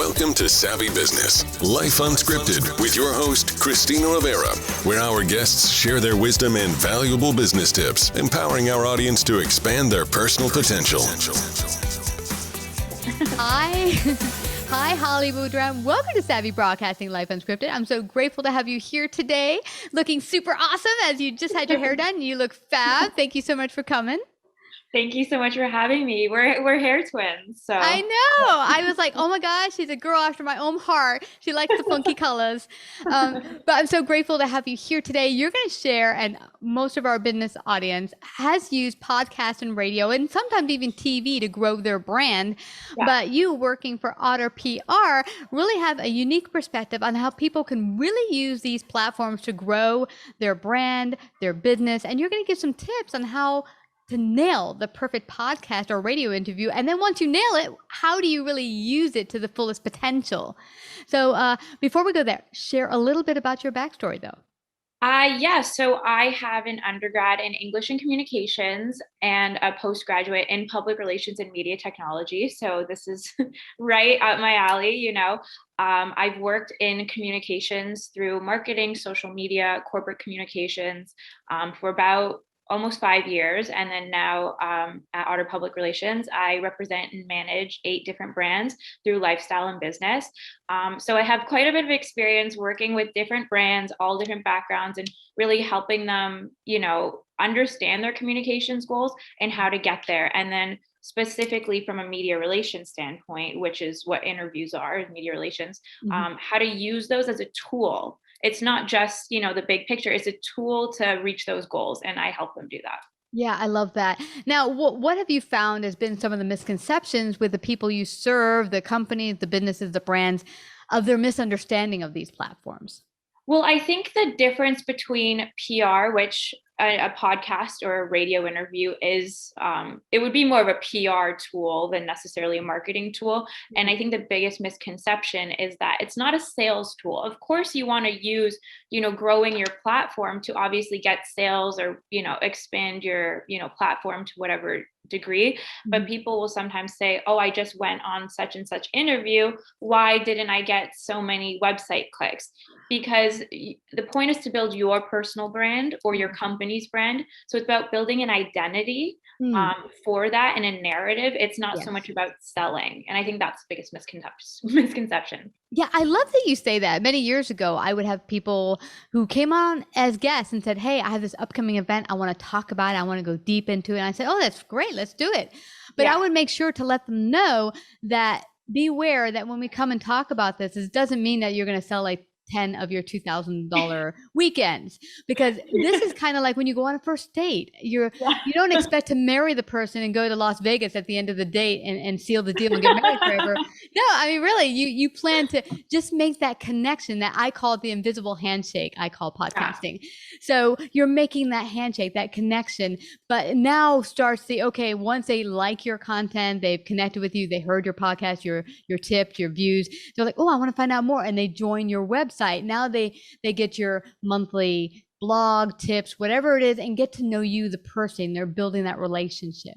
Welcome to Savvy Business, Life Unscripted, with your host, Christina Rivera, where our guests share their wisdom and valuable business tips, empowering our audience to expand their personal potential. Hi. Hi, Hollie Boodram. Welcome to Savvy Broadcasting Life Unscripted. I'm so grateful to have you here today, looking super awesome as you just had your hair done. You look fab. Thank you so much for coming. Thank you so much for having me. We're hair twins, so I know. I was like, oh my gosh, she's a girl after my own heart. She likes the funky colors. But I'm so grateful to have you here today. You're going to share, and most of our business audience has used podcast and radio and sometimes even TV to grow their brand. Yeah. But you, working for OtterPR, really have a unique perspective on how people can really use these platforms to grow their brand, their business. And you're going to give some tips on how to nail the perfect podcast or radio interview. And then once you nail it, how do you really use it to the fullest potential? So before we go there, share a little bit about your backstory though. So I have an undergrad in English and Communications and a postgraduate in Public Relations and Media Technology. So this is right up my alley, you know. I've worked in communications through marketing, social media, corporate communications for about almost 5 years. And then now at Otter Public Relations, I represent and manage 8 different brands through lifestyle and business. So I have quite a bit of experience working with different brands, all different backgrounds, and really helping them, you know, understand their communications goals and how to get there. And then specifically from a media relations standpoint, which is what interviews are, media relations, how to use those as a tool. It's not just, you know, the big picture. It's a tool to reach those goals, and I help them do that. Yeah, I love that. Now, what have you found has been some of the misconceptions with the people you serve, the companies, the businesses, the brands, of their misunderstanding of these platforms? Well, I think the difference between PR, which a podcast or a radio interview is, it would be more of a PR tool than necessarily a marketing tool. And I think the biggest misconception is that it's not a sales tool. Of course, you want to use, you know, growing your platform to obviously get sales or, you know, expand your, you know, platform to whatever degree. But people will sometimes say, oh, I just went on such and such interview. Why didn't I get so many website clicks? Because the point is to build your personal brand or your company's brand. So it's about building an identity for that and a narrative. It's not so much about selling. And I think that's the biggest misconception. Yeah, I love that you say that. Many years ago, I would have people who came on as guests and said, hey, I have this upcoming event. I want to talk about it. I want to go deep into it. And I said, oh, that's great. Let's do it. But I would make sure to let them know that beware that when we come and talk about this, it doesn't mean that you're going to sell like 10 of your $2,000 weekends, because this is kind of like when you go on a first date, you don't expect to marry the person and go to Las Vegas at the end of the date and seal the deal and get married forever. No, I mean, really, you plan to just make that connection that I call it the invisible handshake. I call podcasting. So you're making that handshake, that connection, but now starts okay, once they like your content, they've connected with you, they heard your podcast, your tips, your views. They're like, oh, I want to find out more. And they join your website. Now they get your monthly blog tips, whatever it is, and get to know you, the person. They're building that relationship.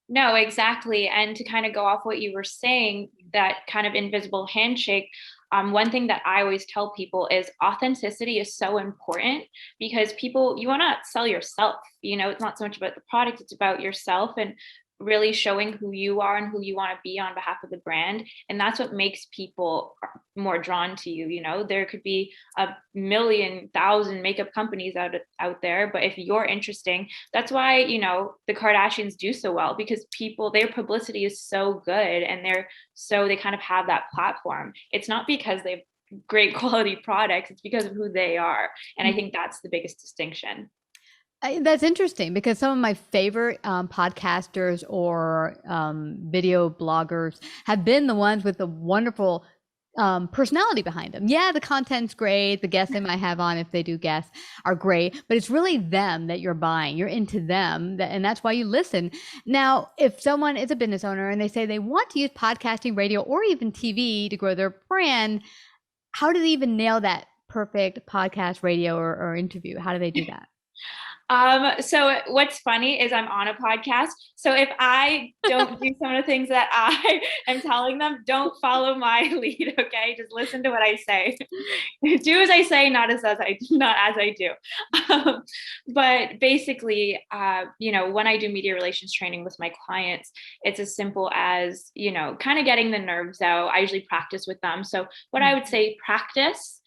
No, exactly. And to kind of go off what you were saying, that kind of invisible handshake, one thing that I always tell people is authenticity is so important, because people, you want to sell yourself. You know, it's not so much about the product, it's about yourself and really showing who you are and who you want to be on behalf of the brand. And that's what makes people more drawn to you. You know, there could be 1,000,000 makeup companies out there, but if you're interesting, that's why, you know, the Kardashians do so well, because people, their publicity is so good and they kind of have that platform. It's not because they've great quality products, it's because of who they are. And I think that's the biggest distinction. That's interesting, because some of my favorite podcasters or video bloggers have been the ones with the wonderful personality behind them. Yeah, the content's great. The guests they might have on, if they do guests, are great, but it's really them that you're buying. You're into them, and that's why you listen. Now, if someone is a business owner and they say they want to use podcasting, radio, or even TV to grow their brand, how do they even nail that perfect podcast, radio, or interview? How do they do that? So what's funny is I'm on a podcast. So if I don't do some of the things that I am telling them, don't follow my lead. Okay. Just listen to what I say. Do as I say, not as I do. But basically, when I do media relations training with my clients, it's as simple as, kind of getting the nerves out. I usually practice with them. So what I would say, practice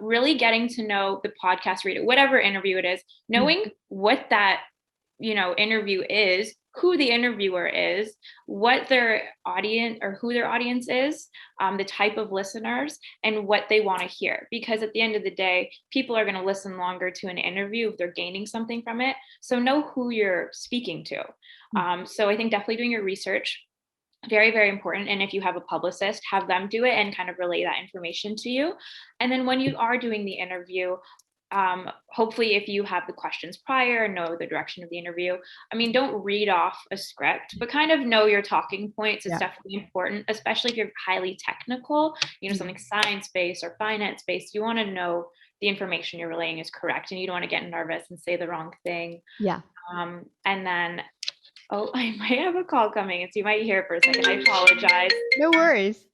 really getting to know the podcast reader, whatever interview it is, knowing what that, interview is, who the interviewer is, what their audience or who their audience is, the type of listeners, and what they want to hear. Because at the end of the day, people are going to listen longer to an interview if they're gaining something from it. So know who you're speaking to. So I think definitely doing your research, very, very important. And if you have a publicist, have them do it and kind of relay that information to you. And then when you are doing the interview, hopefully if you have the questions prior, know the direction of the interview. I mean, don't read off a script, but kind of know your talking points. It's definitely important, especially if you're highly technical, something science-based or finance-based. You want to know the information you're relaying is correct, and you don't want to get nervous and say the wrong thing. Yeah. And then, oh, I might have a call coming, so you might hear it for a second. I apologize. No worries.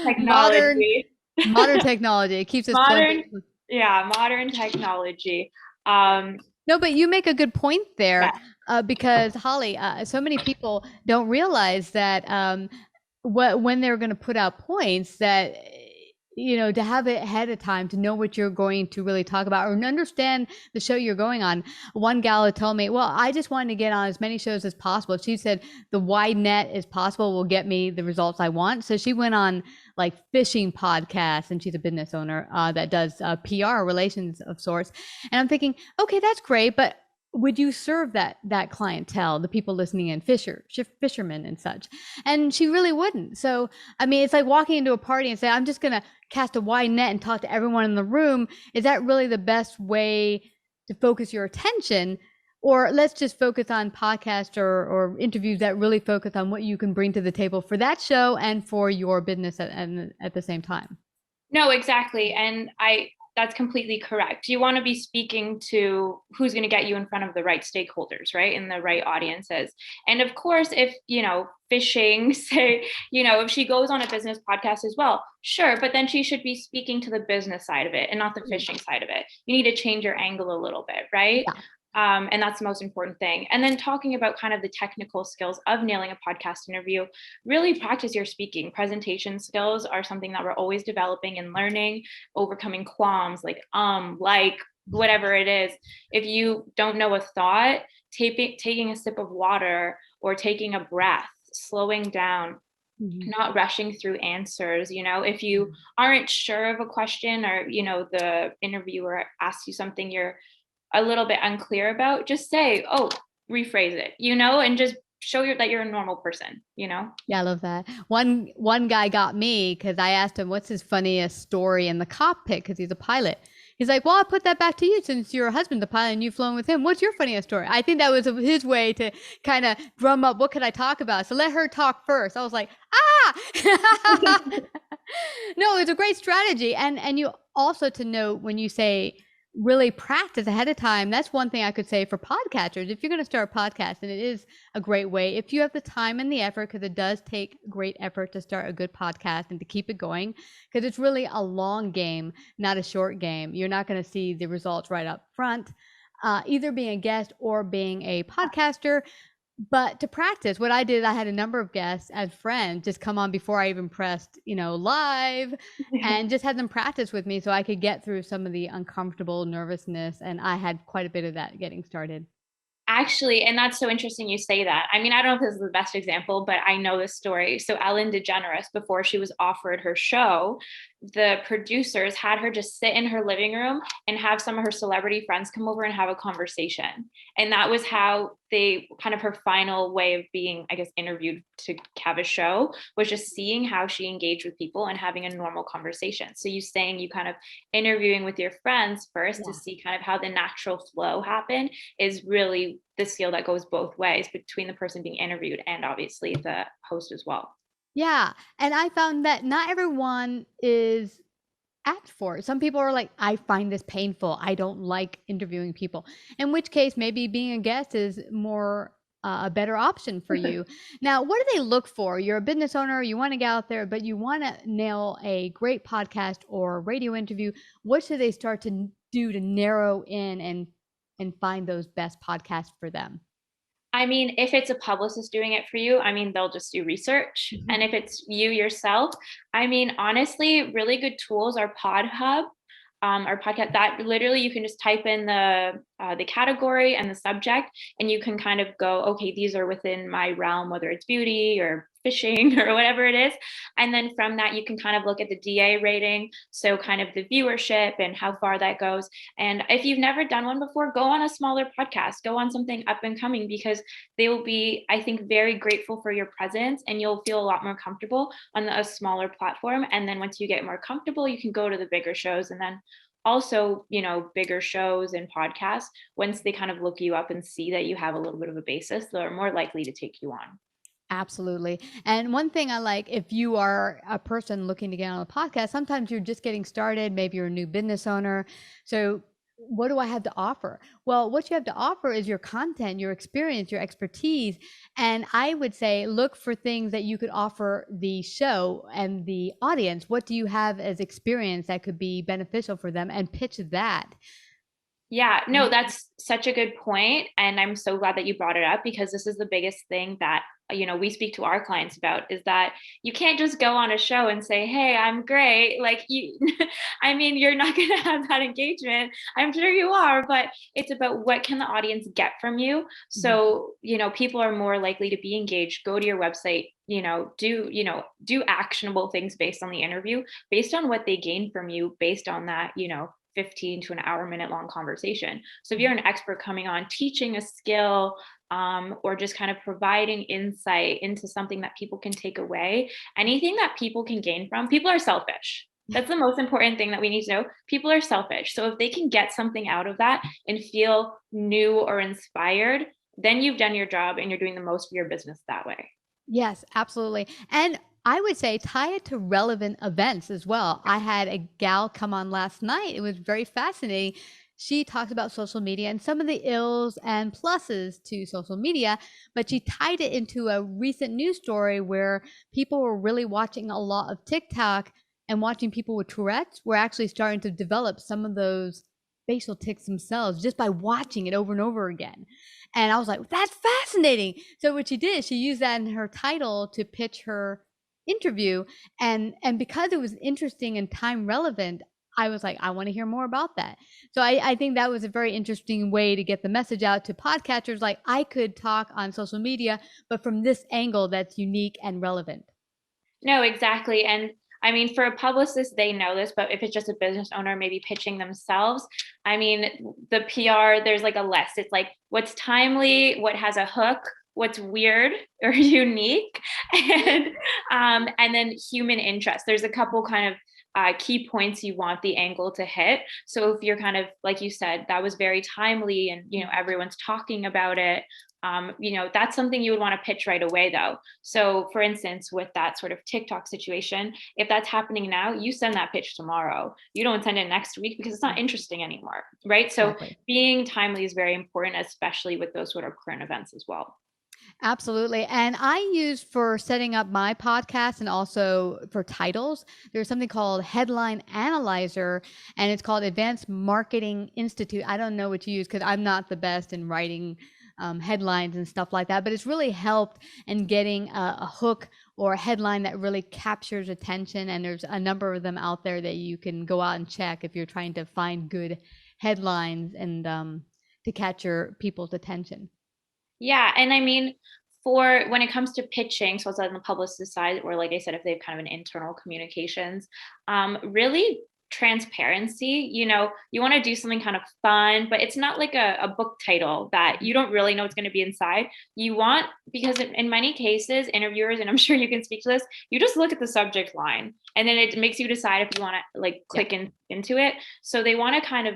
Technology. Modern technology. It keeps us modern technology. No, but you make a good point there, because Holly, so many people don't realize that when they're going to put out points, that to have it ahead of time, to know what you're going to really talk about or understand the show you're going on. One gal had told me, well, I just wanted to get on as many shows as possible. She said the wide net as possible will get me the results I want. So she went on like fishing podcasts, and she's a business owner that does PR relations of sorts. And I'm thinking, okay, that's great, but would you serve that clientele, the people listening in, fishermen and such? And she really wouldn't. So, I mean, it's like walking into a party and say, I'm just going to cast a wide net and talk to everyone in the room. Is that really the best way to focus your attention? Or let's just focus on podcasts or interviews that really focus on what you can bring to the table for that show and for your business at the same time. No, exactly. And that's completely correct. You want to be speaking to who's going to get you in front of the right stakeholders, right? And the right audiences. And of course, if, fishing, say, if she goes on a business podcast as well, sure. But then she should be speaking to the business side of it and not the fishing side of it. You need to change your angle a little bit, right? Yeah. And that's the most important thing. And then talking about kind of the technical skills of nailing a podcast interview, really practice your speaking. Presentation skills are something that we're always developing and learning, overcoming qualms like whatever it is. If you don't know a thought, taking a sip of water or taking a breath, slowing down, not rushing through answers. If you aren't sure of a question or, the interviewer asks you something you're a little bit unclear about, just say, rephrase it, and just show that you're a normal person, Yeah, I love that. One guy got me because I asked him, what's his funniest story in the cockpit? Because he's a pilot. He's like, well, I'll put that back to you since your husband's a pilot and you've flown with him. What's your funniest story? I think that was his way to kind of drum up, what could I talk about? So let her talk first. I was like, No, it's a great strategy. And you also to note when you say, really practice ahead of time. That's one thing I could say for podcasters. If you're going to start a podcast, and it is a great way, if you have the time and the effort, because it does take great effort to start a good podcast and to keep it going, because it's really a long game, not a short game. You're not going to see the results right up front, either being a guest or being a podcaster. But to practice, what I did, I had a number of guests as friends just come on before I even pressed, live, and just had them practice with me so I could get through some of the uncomfortable nervousness. And I had quite a bit of that getting started. Actually, and that's so interesting you say that. I mean, I don't know if this is the best example, but I know this story. So Ellen DeGeneres, before she was offered her show, the producers had her just sit in her living room and have some of her celebrity friends come over and have a conversation. And that was how they kind of her final way of being, I guess, interviewed to have a show, was just seeing how she engaged with people and having a normal conversation. So you saying you kind of interviewing with your friends first to see kind of how the natural flow happened is really the skill that goes both ways between the person being interviewed and obviously the host as well. Yeah. And I found that not everyone is apt for. Some people are like, I find this painful. I don't like interviewing people. In which case, maybe being a guest is more a better option for you. Now, what do they look for? You're a business owner, you want to get out there, but you want to nail a great podcast or radio interview. What should they start to do to narrow in and find those best podcasts for them? I mean, if it's a publicist doing it for you, I mean, they'll just do research. Mm-hmm. And if it's you yourself, I mean, honestly, really good tools are PodHub, our podcast, that literally you can just type in the category and the subject, and you can kind of go, okay, these are within my realm, whether it's beauty or fishing or whatever it is. And then from that, you can kind of look at the DA rating. So kind of the viewership and how far that goes. And if you've never done one before, go on a smaller podcast, go on something up and coming, because they will be, I think, very grateful for your presence, and you'll feel a lot more comfortable on a smaller platform. And then once you get more comfortable, you can go to the bigger shows. And then also, you know, bigger shows and podcasts, once they kind of look you up and see that you have a little bit of a basis, they're more likely to take you on. Absolutely. And one thing I like, if you are a person looking to get on a podcast, sometimes you're just getting started, maybe you're a new business owner. So what do I have to offer? Well, what you have to offer is your content, your experience, your expertise. And I would say, look for things that you could offer the show and the audience. What do you have as experience that could be beneficial for them, and pitch that? Yeah, no, that's such a good point. And I'm so glad that you brought it up, because this is the biggest thing that, you know, we speak to our clients about, is that you can't just go on a show and say, hey, I'm great. Like you, I mean, you're not going to have that engagement. I'm sure you are, but it's about what can the audience get from you? So, you know, people are more likely to be engaged. Go to your website, do actionable things based on the interview, based on what they gain from you, based on that, 15 to an hour, minute long conversation. So if you're an expert coming on teaching a skill, or just kind of providing insight into something that people can take away, anything that people can gain from, people are selfish. That's the most important thing that we need to know. People are selfish. So if they can get something out of that and feel new or inspired, then you've done your job and you're doing the most for your business that way. Yes, absolutely. And I would say tie it to relevant events as well. I had a gal come on last night. It was very fascinating. She talked about social media and some of the ills and pluses to social media, but she tied it into a recent news story where people were really watching a lot of TikTok, and watching people with Tourette's were actually starting to develop some of those facial tics themselves just by watching it over and over again. And I was like, that's fascinating. So what she did, she used that in her title to pitch her interview. And because it was interesting and time relevant, I was like, I want to hear more about that. So I think that was a very interesting way to get the message out to podcasters. Like, I could talk on social media, but from this angle that's unique and relevant. No, exactly. And I mean, for a publicist, they know this, but if it's just a business owner, maybe pitching themselves, I mean, the PR, there's like a list. It's like what's timely, what has a hook, what's weird or unique, and then human interest. There's a couple kind of key points you want the angle to hit. So if you're kind of, like you said, that was very timely and, everyone's talking about it, that's something you would want to pitch right away though. So for instance, with that sort of TikTok situation, if that's happening now, you send that pitch tomorrow. You don't send it next week because it's not interesting anymore, right? So being timely is very important, especially with those sort of current events as well. Absolutely. And I use for setting up my podcast and also for titles, there's something called Headline Analyzer, and it's called Advanced Marketing Institute. I don't know what you use because I'm not the best in writing headlines and stuff like that, but it's really helped in getting a hook or a headline that really captures attention. And there's a number of them out there that you can go out and check if you're trying to find good headlines and to catch your people's attention. Yeah. And I mean, for when it comes to pitching, so it's on the publicist side, or like I said, if they have kind of an internal communications, really transparency, you want to do something kind of fun, but it's not like a book title that you don't really know what's going to be inside. You want, because in many cases, interviewers, and I'm sure you can speak to this, you just look at the subject line and then it makes you decide if you want to like click into it. So they want to kind of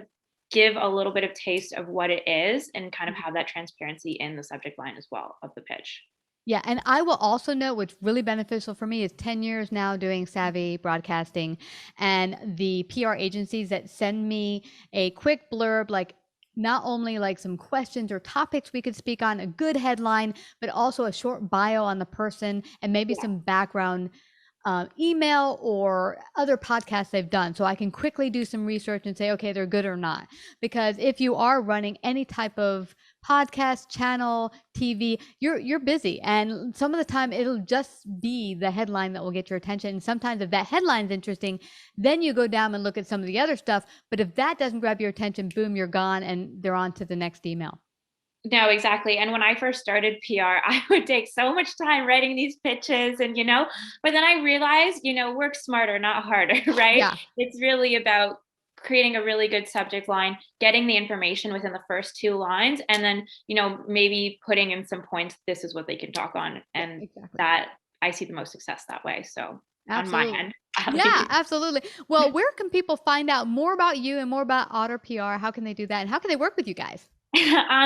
give a little bit of taste of what it is and kind of have that transparency in the subject line as well of the pitch. Yeah, and I will also note what's really beneficial for me is 10 years now doing savvy broadcasting, and the PR agencies that send me a quick blurb, like not only like some questions or topics we could speak on, a good headline, but also a short bio on the person and maybe Yeah. some background email or other podcasts they've done, so I can quickly do some research and say, okay, they're good or not. Because if you are running any type of podcast channel, TV, you're busy, and some of the time it'll just be the headline that will get your attention. And sometimes if that headline's interesting, then you go down and look at some of the other stuff. But if that doesn't grab your attention, boom, you're gone, and they're on to the next email. No, exactly. And when I first started PR, I would take so much time writing these pitches and, but then I realized, work smarter, not harder, right? Yeah. It's really about creating a really good subject line, getting the information within the first 2 lines, and then, maybe putting in some points, this is what they can talk on. And Exactly. that I see the most success that way. So Absolutely. on my end. Yeah, absolutely. Well, where can people find out more about you and more about OtterPR? How can they do that? And how can they work with you guys?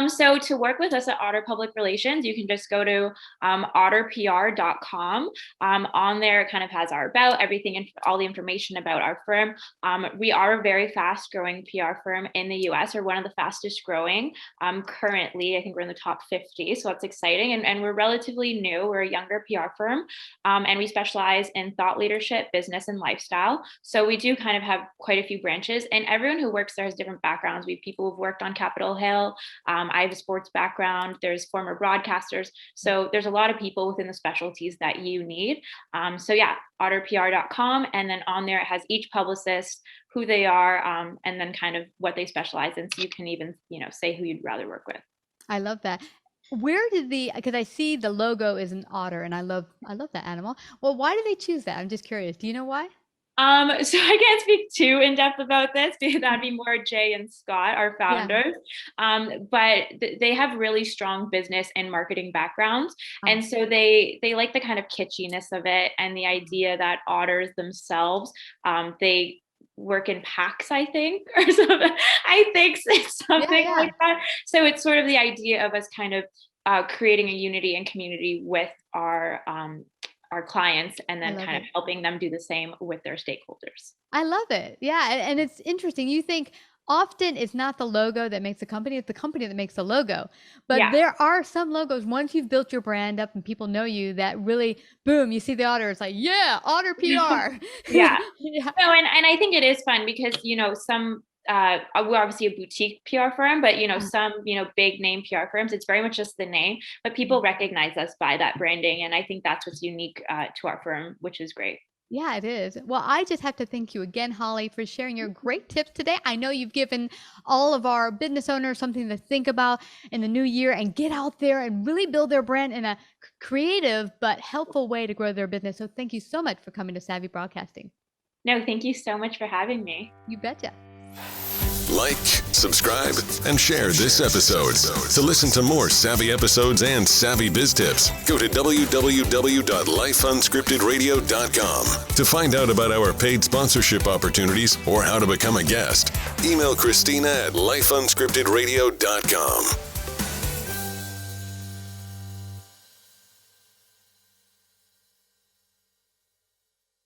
So to work with us at Otter Public Relations, you can just go to OtterPR.com. On there, it kind of has our about, everything, and all the information about our firm. We are a very fast growing PR firm in the US. We're one of the fastest growing. Currently, I think we're in the top 50. So that's exciting. And we're relatively new. We're a younger PR firm. And we specialize in thought leadership, business, and lifestyle. So we do kind of have quite a few branches. And everyone who works there has different backgrounds. We have people who've worked on Capitol Hill. I have a sports background. There's former broadcasters. So there's a lot of people within the specialties that you need. So yeah, OtterPR.com. And then on there, it has each publicist, who they are, and then kind of what they specialize in. So you can even, say who you'd rather work with. I love that. Where did because I see the logo is an otter, and I love that animal. Well, why did they choose that? I'm just curious. Do you know why? So I can't speak too in depth about this because that'd be more Jay and Scott, our founders. Yeah. But they have really strong business and marketing backgrounds. And so they like the kind of kitschiness of it and the idea that otters themselves, they work in packs, I think, or something. I think it's something like that. So it's sort of the idea of us kind of creating a unity and community with our clients, and then kind of helping them do the same with their stakeholders. I love it. Yeah. And it's interesting. You think often it's not the logo that makes the company, it's the company that makes the logo. But there are some logos, once you've built your brand up and people know you, that really, boom, you see the otter, it's like, yeah, OtterPR. Yeah. No, and I think it is fun because, some we're obviously a boutique PR firm, but some big name PR firms, it's very much just the name, but people recognize us by that branding, and I think that's what's unique to our firm, which is great. Yeah, it is. Well, I just have to thank you again, Hollie, for sharing your great tips today. I know you've given all of our business owners something to think about in the new year and get out there and really build their brand in a creative but helpful way to grow their business. So thank you so much for coming to Savvy Broadcasting. No, thank you so much for having me. You betcha. Like, subscribe, and share this episode. To listen to more savvy episodes and savvy biz tips, go to www.lifeunscriptedradio.com. To find out about our paid sponsorship opportunities or how to become a guest, email Christina at lifeunscriptedradio.com.